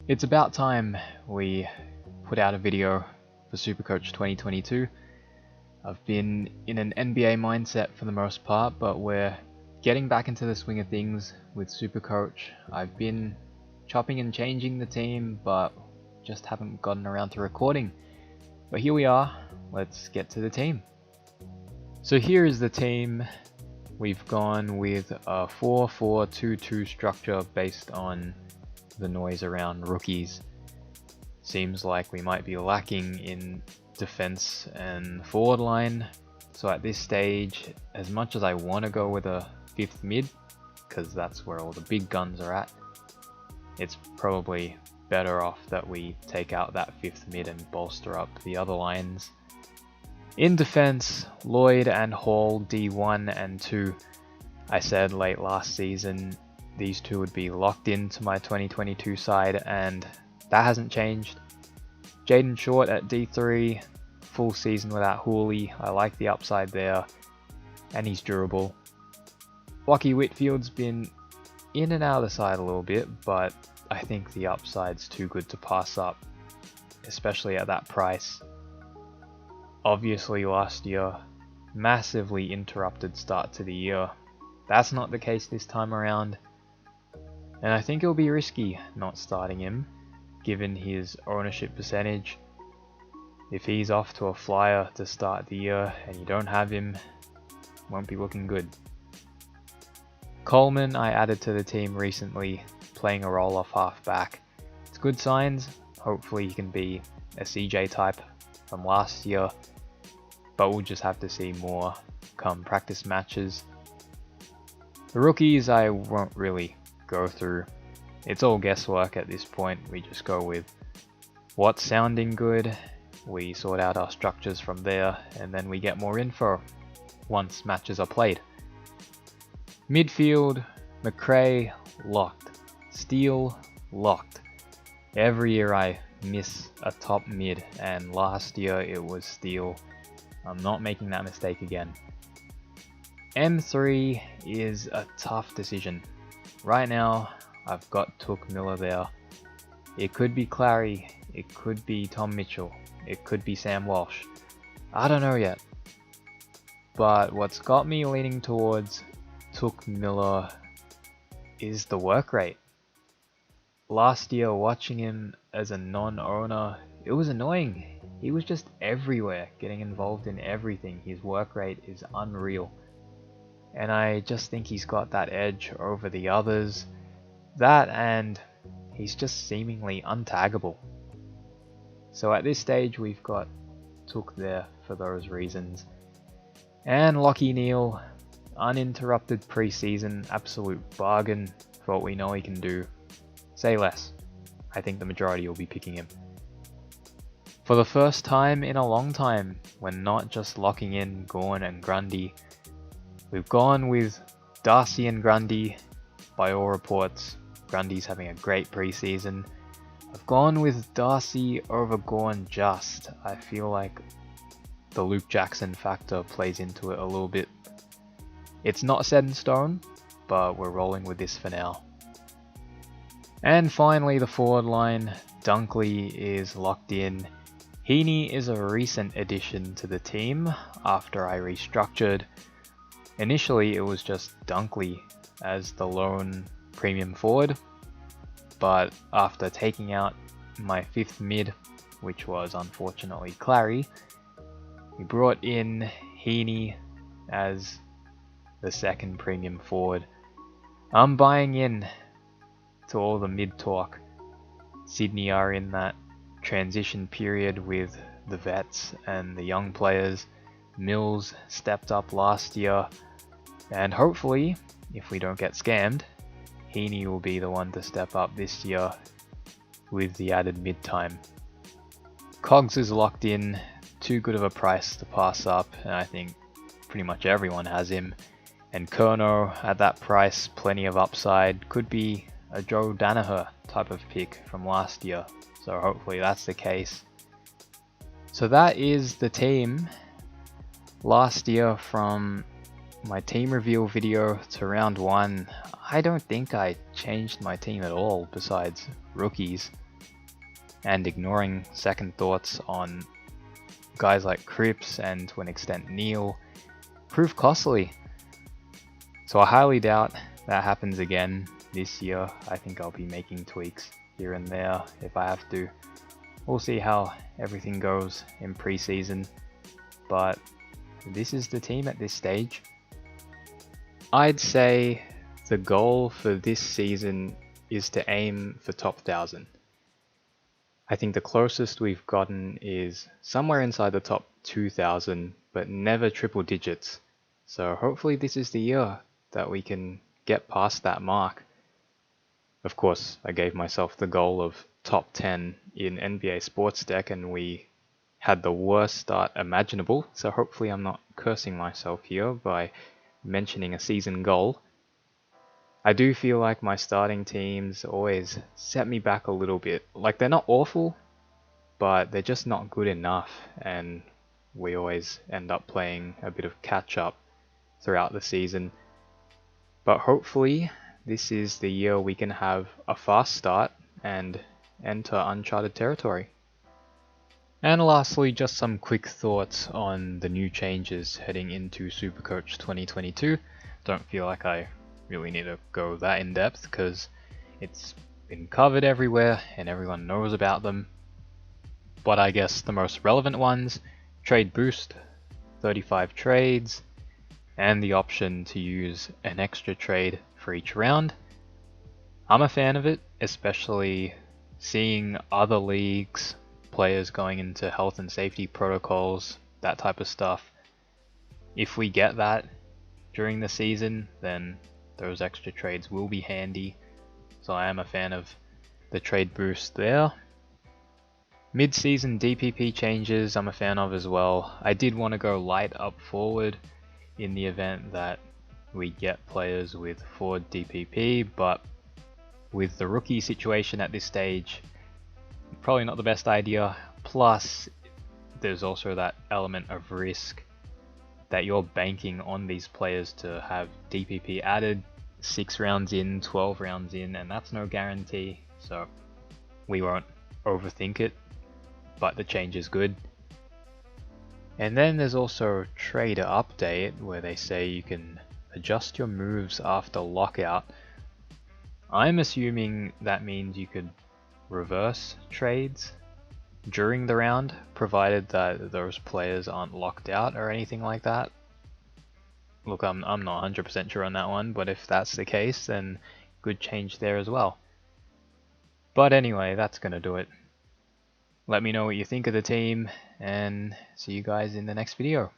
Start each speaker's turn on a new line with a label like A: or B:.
A: It's about time we put out a video for SuperCoach 2022. I've been in an NBA mindset for the most part, but we're getting back into the swing of things with SuperCoach. I've been chopping and changing the team, but just haven't gotten around to recording. But here we are, let's get to the team. So here is the team. We've gone with a 4-4-2-2 structure based on the noise around rookies. Seems like we might be lacking in defense and forward line. So at this stage, as much as I want to go with a fifth mid, because that's where all the big guns are at, it's probably better off that we take out that fifth mid and bolster up the other lines. In defense, Lloyd and Hall D1 and 2. I said late last season these two would be locked into my 2022 side, and that hasn't changed. Jaden Short at D3, full season without Hooley. I like the upside there, and he's durable. Lockie Whitfield's been in and out of the side a little bit, but I think the upside's too good to pass up, especially at that price. Obviously last year, massively interrupted start to the year. That's not the case this time around, and I think it'll be risky not starting him, given his ownership percentage. If he's off to a flyer to start the year and you don't have him, won't be looking good. Coleman I added to the team recently, playing a role off half-back. It's good signs, hopefully he can be a CJ type from last year, but we'll just have to see more come practice matches. The rookies I won't really go through. It's all guesswork at this point. We just go with what's sounding good, we sort out our structures from there, and then we get more info once matches are played. Midfield, McRae locked, Steele locked. Every year I miss a top mid, and last year it was Steele. I'm not making that mistake again. M3 is a tough decision. Right now, I've got Took Miller there. It could be Clary, it could be Tom Mitchell, it could be Sam Walsh. I don't know yet. But what's got me leaning towards Took Miller is the work rate. Last year, watching him as a non-owner, it was annoying. He was just everywhere, getting involved in everything. His work rate is unreal. And I just think he's got that edge over the others. That, and he's just seemingly untaggable. So at this stage we've got Took there for those reasons. And Lockie Neal, uninterrupted preseason, absolute bargain for what we know he can do. Say less. I think the majority will be picking him. For the first time in a long time, we're not just locking in Gawn and Grundy. We've gone with Darcy and Grundy. By all reports, Grundy's having a great preseason. I've gone with Darcy over Gawn just. I feel like the Luke Jackson factor plays into it a little bit. It's not set in stone, but we're rolling with this for now. And finally, the forward line. Dunkley is locked in. Heaney is a recent addition to the team after I restructured. Initially, it was just Dunkley as the lone premium forward, but after taking out my fifth mid, which was unfortunately Clary, we brought in Heaney as the second premium forward. I'm buying in to all the mid talk. Sydney are in that transition period with the vets and the young players. Mills stepped up last year, and hopefully, if we don't get scammed, Heaney will be the one to step up this year with the added mid time. Cogs is locked in, too good of a price to pass up, and I think pretty much everyone has him. And Kerno at that price, plenty of upside, could be a Joe Danaher type of pick from last year, so hopefully that's the case. So that is the team. Last year, from my team reveal video to round 1, I don't think I changed my team at all besides rookies. and ignoring second thoughts on guys like Cripps and to an extent Neil prove costly. So I highly doubt that happens again this year. I think I'll be making tweaks here and there if I have to. We'll see how everything goes in pre-season, but this is the team at this stage. I'd say the goal for this season is to aim for top 1,000. I think the closest we've gotten is somewhere inside the top 2,000, but never triple digits. So hopefully this is the year that we can get past that mark. Of course, I gave myself the goal of top 10 in NBA Sports Deck, and we had the worst start imaginable, so hopefully I'm not cursing myself here by mentioning a season goal. I do feel like my starting teams always set me back a little bit. Like, they're not awful, but they're just not good enough, and we always end up playing a bit of catch up throughout the season. But hopefully this is the year we can have a fast start and enter uncharted territory. And lastly, just some quick thoughts on the new changes heading into SuperCoach 2022. Don't feel like I really need to go that in depth because it's been covered everywhere and everyone knows about them. But I guess the most relevant ones: trade boost, 35 trades, and the option to use an extra trade for each round. I'm a fan of it, especially seeing other leagues, players going into health and safety protocols, that type of stuff. If we get that during the season, then those extra trades will be handy. So I am a fan of the trade boost there. Mid-season DPP changes I'm a fan of as well. I did want to go light up forward in the event that we get players with forward DPP, but with the rookie situation at this stage, probably not the best idea. Plus, there's also that element of risk that you're banking on these players to have DPP added 6 rounds in, 12 rounds in, and that's no guarantee. So we won't overthink it, but the change is good. And then there's also Trader Update, where they say you can adjust your moves after lockout. I'm assuming that means you could reverse trades during the round, provided that those players aren't locked out or anything like that. Look, I'm not 100% sure on that one, but if that's the case, then good change there as well. But anyway, that's gonna do it. Let me know what you think of the team, and see you guys in the next video.